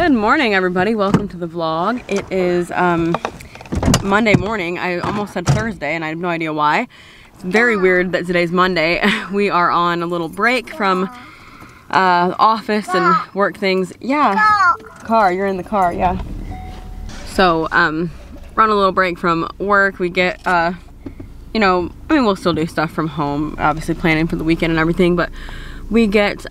Good morning, everybody. Welcome to the vlog. It is Monday morning. I almost said Thursday and I have no idea why. It's very weird that today's Monday. We are on a little break from office and work things. Yeah, car, you're in the car, yeah. So we're on a little break from work. We get you know, I mean, we'll still do stuff from home, obviously planning for the weekend and everything, but we get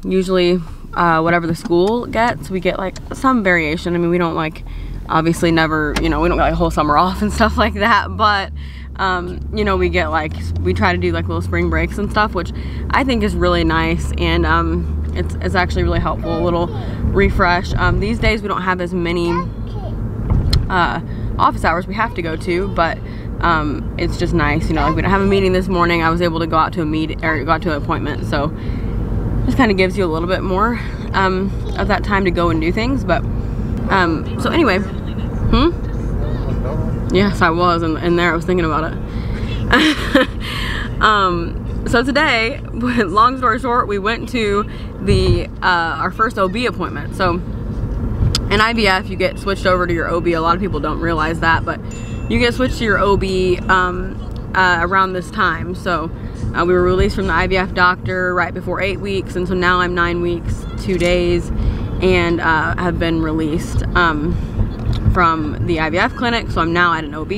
usually whatever the school gets, we get like some variation. I mean, we don't like, obviously never, you know, we don't get like a whole summer off and stuff like that, but you know, we get like, we try to do like little spring breaks and stuff, which I think is really nice, and it's actually really helpful, a little refresh. These days we don't have as many office hours we have to go to, but it's just nice, you know, like we don't have a meeting this morning. I was able to go out to a meeting, or go out to an appointment, so just kind of gives you a little bit more of that time to go and do things. But so anyway, yes, I was, and there I was thinking about it. So today, long story short, we went to the our first OB appointment. So in IVF, you get switched over to your OB. A lot of people don't realize that, but you get switched to your OB around this time. So we were released from the IVF doctor right before 8 weeks, and so now I'm 9 weeks, 2 days, and have been released from the IVF clinic, so I'm now at an OB.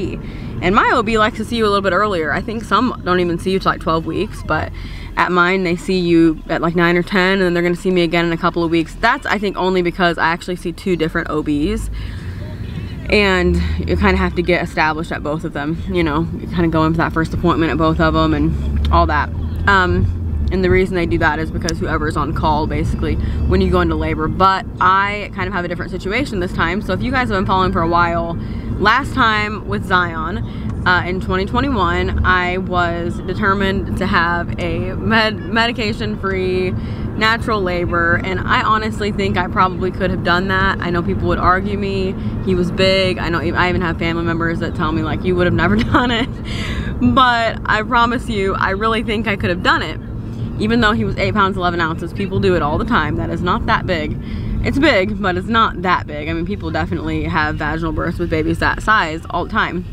And my OB likes to see you a little bit earlier. I think some don't even see you till like 12 weeks, but at mine they see you at like 9 or 10, and then they're gonna see me again in a couple of weeks. That's, I think, only because I actually see 2 different OBs, and you kind of have to get established at both of them. You know, you kind of go in for that first appointment at both of them and all that. And the reason they do that is because whoever's on call, basically, when you go into labor. But I kind of have a different situation this time. So if you guys have been following for a while, last time with Zion, in 2021, I was determined to have a medication-free natural labor, and I honestly think I probably could have done that. I know people would argue me. He was big. I know I even have family members that tell me like, you would have never done it. But I promise you, I really think I could have done it. Even though he was 8 pounds 11 ounces, people do it all the time. That is not that big. It's big, but it's not that big. I mean, people definitely have vaginal births with babies that size all the time.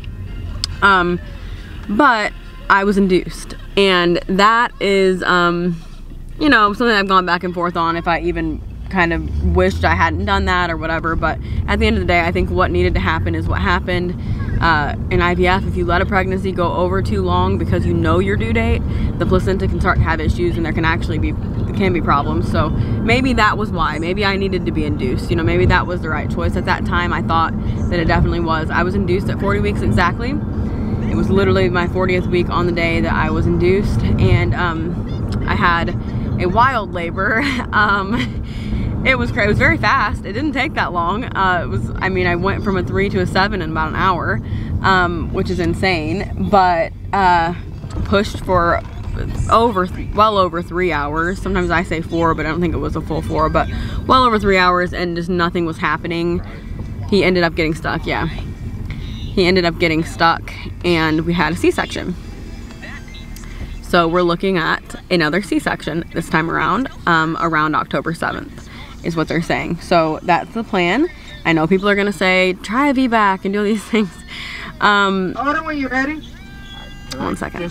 But I was induced, and that is, you know, something I've gone back and forth on, if I even kind of wished I hadn't done that or whatever. But at the end of the day, I think what needed to happen is what happened. In IVF, if you let a pregnancy go over too long because you know your due date, the placenta can start to have issues, and there can actually be problems. So maybe that was why. Maybe I needed to be induced. You know, maybe that was the right choice at that time. I thought that it definitely was. I was induced at 40 weeks exactly. It was literally my 40th week on the day that I was induced, and I had a wild labor. It was great. It was very fast. It didn't take that long. It was, I mean, I went from a 3 to a 7 in about an hour, which is insane, but pushed for well over 3 hours. Sometimes I say 4, but I don't think it was a full 4, but well over 3 hours, and just nothing was happening. He ended up getting stuck, yeah. He ended up getting stuck, and we had a C-section. So we're looking at another C-section this time around, around October 7th. Is what they're saying. So that's the plan. I know people are gonna say, try a VBAC and do all these things. Order when you're ready. 1 second.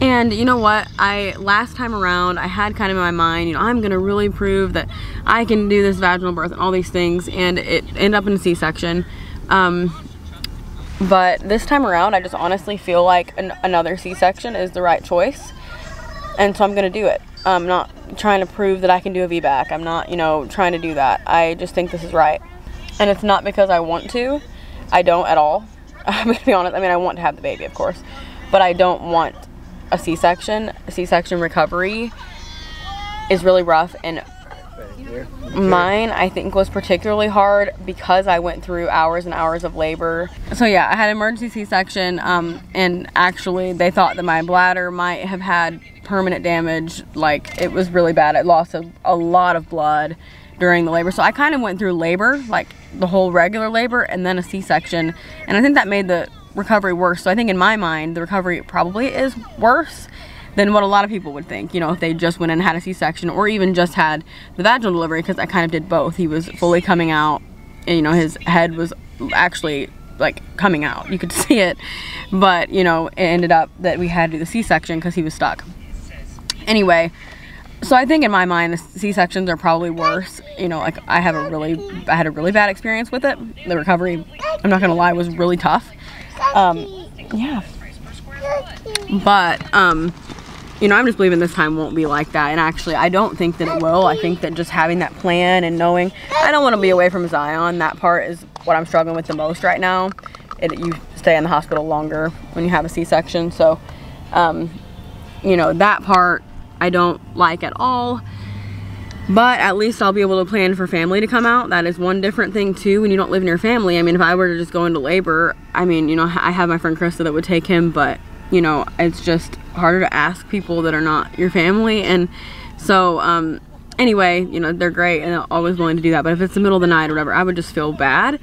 And you know what? Last time around, I had kind of in my mind, you know, I'm gonna really prove that I can do this vaginal birth and all these things, and it ended up in a C-section. But this time around, I just honestly feel like another C-section is the right choice, and so I'm gonna do it. I'm not trying to prove that I can do a VBAC. I'm not, you know, trying to do that. I just think this is right. And it's not because I want to. I don't at all. I'm gonna be honest. I mean, I want to have the baby, of course, but I don't want a C-section. C-section recovery is really rough, and mine, I think, was particularly hard because I went through hours and hours of labor. So yeah, I had an emergency C-section, and actually they thought that my bladder might have had permanent damage. Like, it was really bad. I lost a lot of blood during the labor. So I kind of went through labor, like the whole regular labor, and then a C-section, and I think that made the recovery worse. So I think in my mind, the recovery probably is worse than what a lot of people would think, you know, if they just went and had a C-section or even just had the vaginal delivery, because I kind of did both. He was fully coming out, and, you know, his head was actually like coming out. You could see it, but, you know, it ended up that we had to do the C-section because he was stuck. Anyway, so I think in my mind the C-sections are probably worse. You know, like I had a really bad experience with it. The recovery, I'm not gonna lie, was really tough. Yeah. But you know, I'm just believing this time won't be like that. And actually, I don't think that it will. I think that just having that plan and knowing I don't want to be away from Zion, that part is what I'm struggling with the most right now. You stay in the hospital longer when you have a C-section. So, you know, that part I don't like at all. But at least I'll be able to plan for family to come out. That is one different thing too when you don't live in your family. I mean, if I were to just go into labor, I mean, you know, I have my friend Krista that would take him, but you know, it's just harder to ask people that are not your family. And so anyway, you know, they're great and they're always willing to do that, but if it's the middle of the night or whatever, I would just feel bad.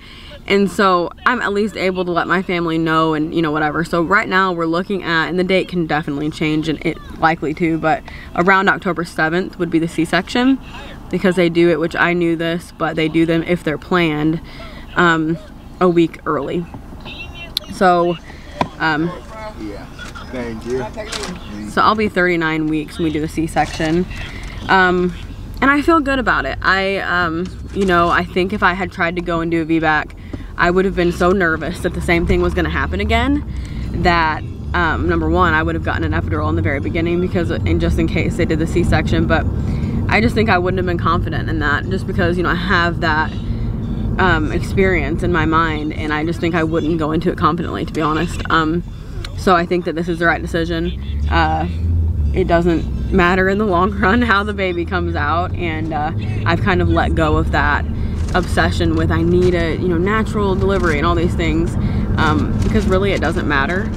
And so I'm at least able to let my family know, and you know, whatever. So right now we're looking at, and the date can definitely change, and it likely to, but around October 7th would be the C-section, because they do it, which I knew this, but they do them if they're planned a week early. So yeah, thank you. So I'll be 39 weeks when we do the C-section, and I feel good about it. You know, I think if I had tried to go and do a VBAC, I would have been so nervous that the same thing was going to happen again, that number one, I would have gotten an epidural in the very beginning, because, and just in case they did the C-section. But I just think I wouldn't have been confident in that, just because, you know, I have that experience in my mind, and I just think I wouldn't go into it confidently, to be honest. So I think that this is the right decision. It doesn't matter in the long run how the baby comes out, and I've kind of let go of that obsession with I need a, you know, natural delivery and all these things, because really it doesn't matter.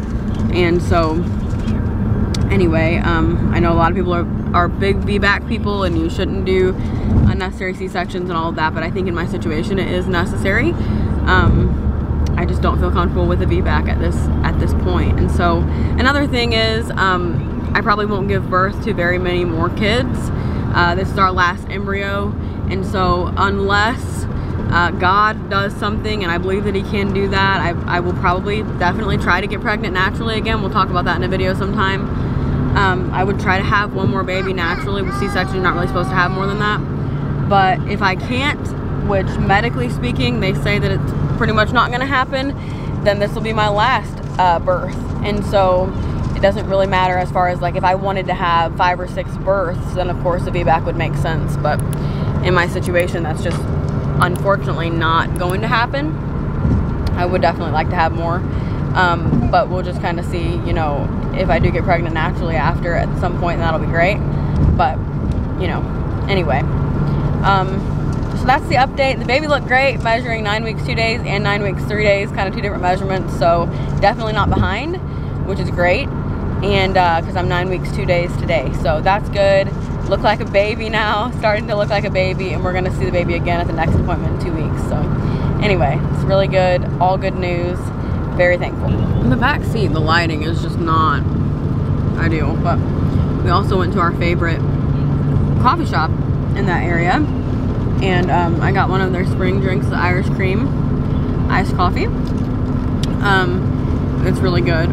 And so anyway, I know a lot of people are big VBAC people, and you shouldn't do unnecessary C-sections and all of that, but I think in my situation it is necessary. I just don't feel comfortable with a VBAC at this point. And so another thing is, I probably won't give birth to very many more kids. This is our last embryo, and so unless God does something, and I believe that he can do that, I will probably definitely try to get pregnant naturally again. We'll talk about that in a video sometime. I would try to have one more baby naturally. With C-section, you're not really supposed to have more than that. But if I can't, which medically speaking they say that it's pretty much not going to happen, then this will be my last birth. And so it doesn't really matter as far as like if I wanted to have 5 or 6 births, then of course the VBAC would make sense. But in my situation, that's just unfortunately not going to happen. I would definitely like to have more, but we'll just kind of see, you know, if I do get pregnant naturally after at some point, that'll be great. But you know, anyway, so that's the update. The baby looked great, measuring 9 weeks 2 days and 9 weeks 3 days, kind of 2 different measurements, so definitely not behind, which is great. And because I'm 9 weeks 2 days today, so that's good. Look like a baby now, starting to look like a baby, and we're gonna see the baby again at the next appointment in 2 weeks. So anyway, it's really good, all good news, very thankful. In the back seat, the lighting is just not ideal, but we also went to our favorite coffee shop in that area, and I got one of their spring drinks, the Irish cream iced coffee. It's really good.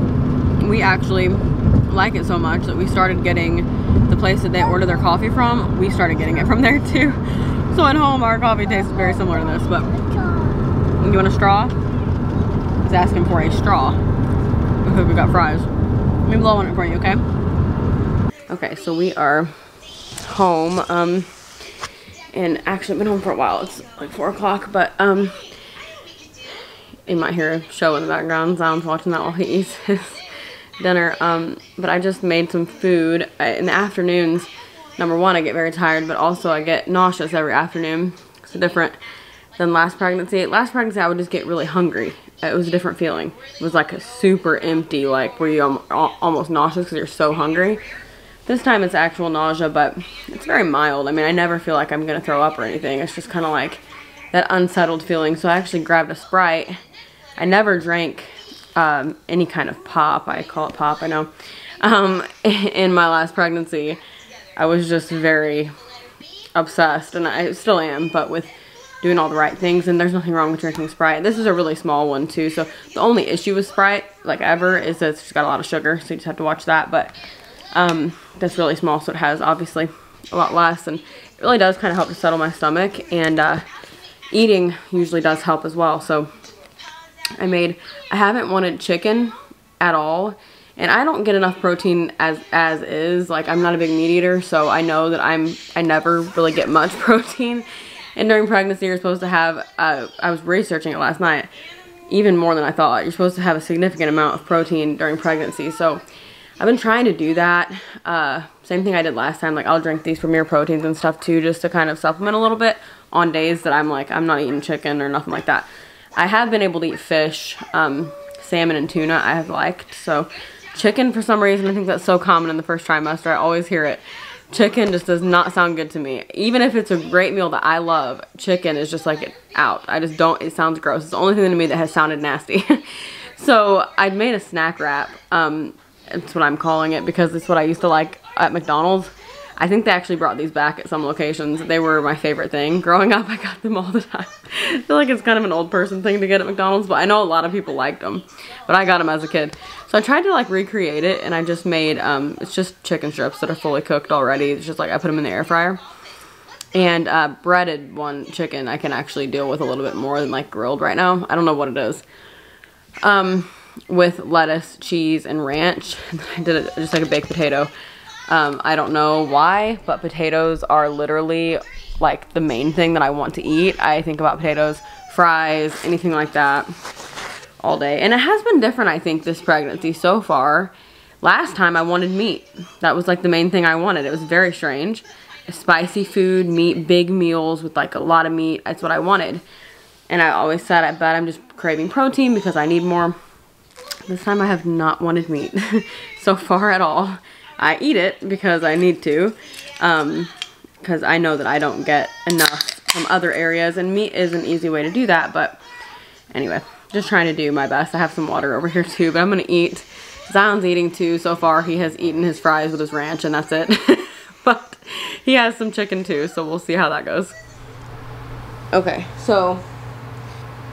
We actually like it so much that we started getting the place that they order their coffee from, we started getting it from there too. So at home our coffee tastes very similar to this. But you want a straw? He's asking for a straw because we got fries. Let me blow on it for you, okay? Okay, so we are home, and actually I've been home for a while. It's like 4 o'clock, but you might hear a show in the background. Zion's watching that while he eats his dinner. But I just made some food. In the afternoons, number one, I get very tired, but also I get nauseous every afternoon. It's different than last pregnancy. Last pregnancy I would just get really hungry. It was a different feeling. It was like a super empty, like where you're almost nauseous because you're so hungry. This time it's actual nausea, but it's very mild. I mean, I never feel like I'm gonna throw up or anything. It's just kind of like that unsettled feeling. So I actually grabbed a Sprite. I never drank any kind of pop. I call it pop, I know. in my last pregnancy, I was just very obsessed, and I still am, but with doing all the right things, and there's nothing wrong with drinking Sprite. This is a really small one too, so the only issue with Sprite, like ever, is that it's got a lot of sugar, so you just have to watch that, but that's really small, so it has obviously a lot less, and it really does kind of help to settle my stomach, and eating usually does help as well. So I haven't wanted chicken at all, and I don't get enough protein as is. Like, I'm not a big meat eater, so I know that I never really get much protein. And during pregnancy, you're supposed to have, I was researching it last night, even more than I thought. You're supposed to have a significant amount of protein during pregnancy. So I've been trying to do that. Same thing I did last time. Like, I'll drink these Premier Proteins and stuff too, just to kind of supplement a little bit on days that I'm like, I'm not eating chicken or nothing like that. I have been able to eat fish, salmon and tuna I have liked. So chicken, for some reason, I think that's so common in the first trimester. I always hear it. Chicken just does not sound good to me. Even if it's a great meal that I love, chicken is just like out. I just don't, it sounds gross. It's the only thing to me that has sounded nasty. So I'd made a snack wrap. That's what I'm calling it, because it's what I used to like at McDonald's. I think they actually brought these back at some locations. They were my favorite thing. Growing up, I got them all the time. I feel like it's kind of an old person thing to get at McDonald's, but I know a lot of people liked them. But I got them as a kid. So I tried to like recreate it, and I just made, it's just chicken strips that are fully cooked already. It's just like I put them in the air fryer. And breaded one chicken I can actually deal with a little bit more than like grilled right now. I don't know what it is. With lettuce, cheese, and ranch. I did it just like a baked potato. I don't know why, but potatoes are literally like the main thing that I want to eat. I think about potatoes, fries, anything like that all day. And it has been different, I think, this pregnancy so far. Last time I wanted meat. That was like the main thing I wanted. It was very strange. Spicy food, meat, big meals with like a lot of meat. That's what I wanted. And I always said, I bet I'm just craving protein because I need more. This time I have not wanted meat so far at all. I eat it because I need to, because I know that I don't get enough from other areas, and meat is an easy way to do that. But anyway, just trying to do my best. I have some water over here too, but I'm gonna eat. Zion's eating too. So far he has eaten his fries with his ranch, and that's it. But he has some chicken too, so we'll see how that goes. Okay, so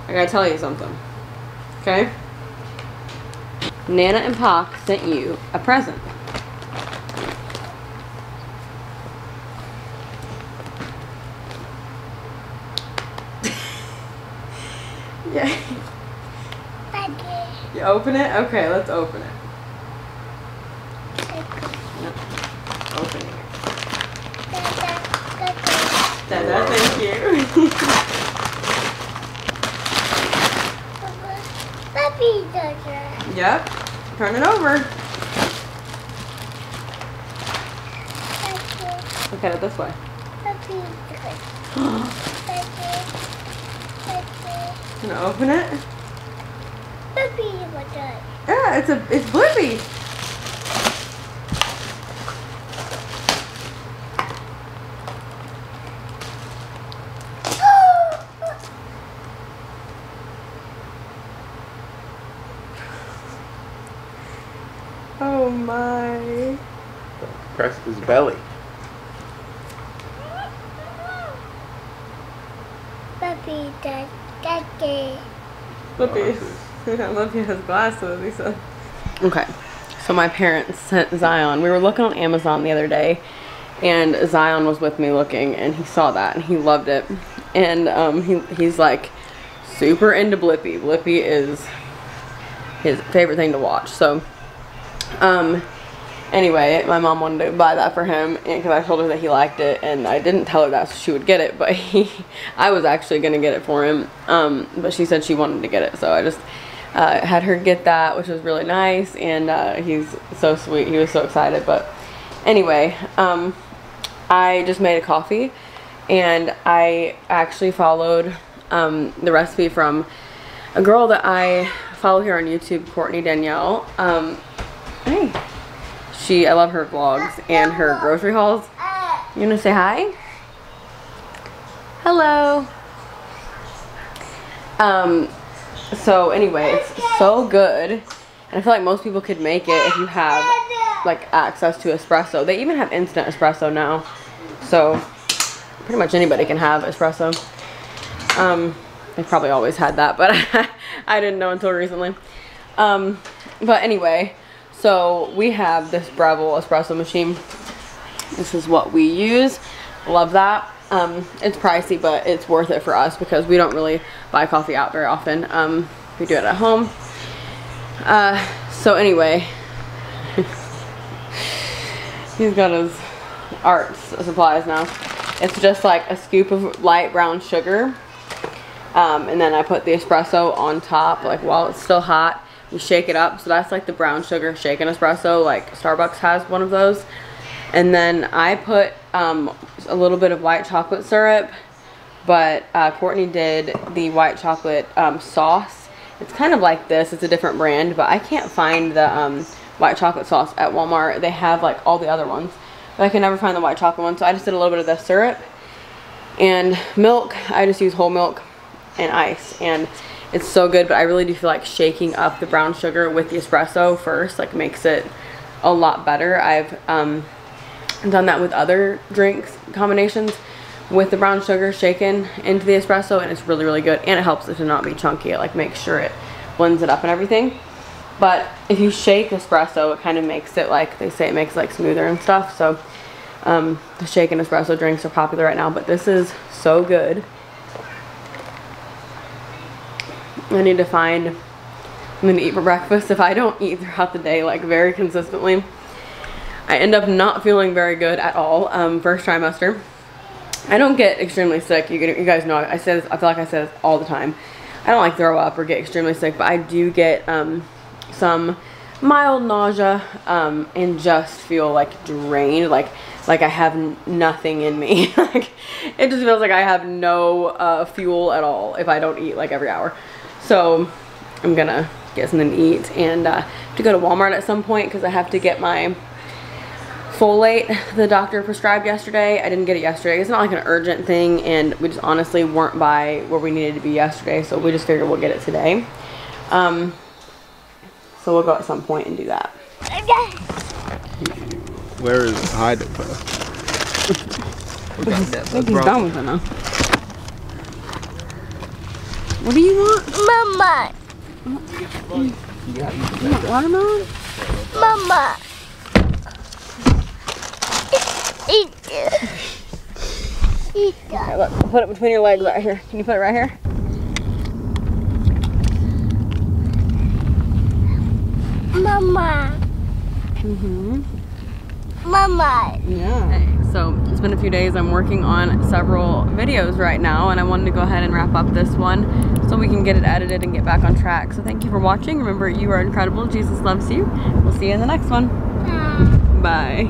I gotta tell you something, okay? Nana and Pac sent you a present. Yeah. You open it? Okay, let's open it. Yep. Opening it. Dada, thank you. Yep. Turn it over. Look at it this way. Gonna open it? Yeah, it's Blippi. Oh my. Press his belly. Blippi. Blippi has glasses, he said. Okay, so my parents sent Zion. We were looking on Amazon the other day, and Zion was with me looking, and he saw that, and he loved it. And he's like super into Blippi. Blippi is his favorite thing to watch. So, anyway, my mom wanted to buy that for him, because I told her that he liked it, and I didn't tell her that so she would get it, but I was actually going to get it for him, but she said she wanted to get it, so I just had her get that, which was really nice, and he's so sweet. He was so excited. But anyway, I just made a coffee, and I actually followed the recipe from a girl that I follow here on YouTube, Courtney Danielle. Hey. I love her vlogs and her grocery hauls. You wanna say hi? Hello. So anyway, it's so good, and I feel like most people could make it if you have like access to espresso. They even have instant espresso now, so pretty much anybody can have espresso. They probably always had that, but I didn't know until recently. But anyway, so we have this Breville espresso machine. This is what we use. Love that. It's pricey, but it's worth it for us because we don't really buy coffee out very often. We do it at home. So anyway, he's got his art supplies now. It's just like a scoop of light brown sugar. And then I put the espresso on top, like while it's still hot. We shake it up. So that's like the brown sugar shaken espresso, like Starbucks has one of those. And then I put a little bit of white chocolate syrup, but Courtney did the white chocolate sauce. It's kind of like this. It's a different brand, but I can't find the white chocolate sauce at Walmart. They have like all the other ones, but I can never find the white chocolate one. So I just did a little bit of the syrup and milk. I just use whole milk and ice, and it's so good. But I really do feel like shaking up the brown sugar with the espresso first like makes it a lot better. I've done that with other drinks combinations with the brown sugar shaken into the espresso, and it's really, really good. And it helps it to not be chunky. It like makes sure it blends it up and everything. But if you shake espresso, it kind of makes it, like they say, it makes it like smoother and stuff. So the shaken espresso drinks are popular right now, but this is so good. I need to find something to eat for breakfast. If I don't eat throughout the day like very consistently, I end up not feeling very good at all. First trimester, I don't get extremely sick. You guys know I feel like I say this all the time. I don't like throw up or get extremely sick, but I do get some mild nausea and just feel like drained, like I have nothing in me. Like it just feels like I have no fuel at all if I don't eat like every hour. So I'm gonna get something to eat and to go to Walmart at some point because I have to get my folate the doctor prescribed yesterday. I didn't get it yesterday. It's not like an urgent thing, and we just honestly weren't by where we needed to be yesterday, so we just figured we'll get it today. So we'll go at some point and do that. Where is hide it? I think he's done with it now. What do you want? Mama. You want watermelon? Mama. Eat it. Eat it. Okay, look, I'll put it between your legs right here. Can you put it right here? Mama. Mama. Yeah. Hey, so it's been a few days. I'm working on several videos right now, and I wanted to go ahead and wrap up this one so we can get it edited and get back on track. So thank you for watching. Remember, you are incredible. Jesus loves you. We'll see you in the next one. Bye.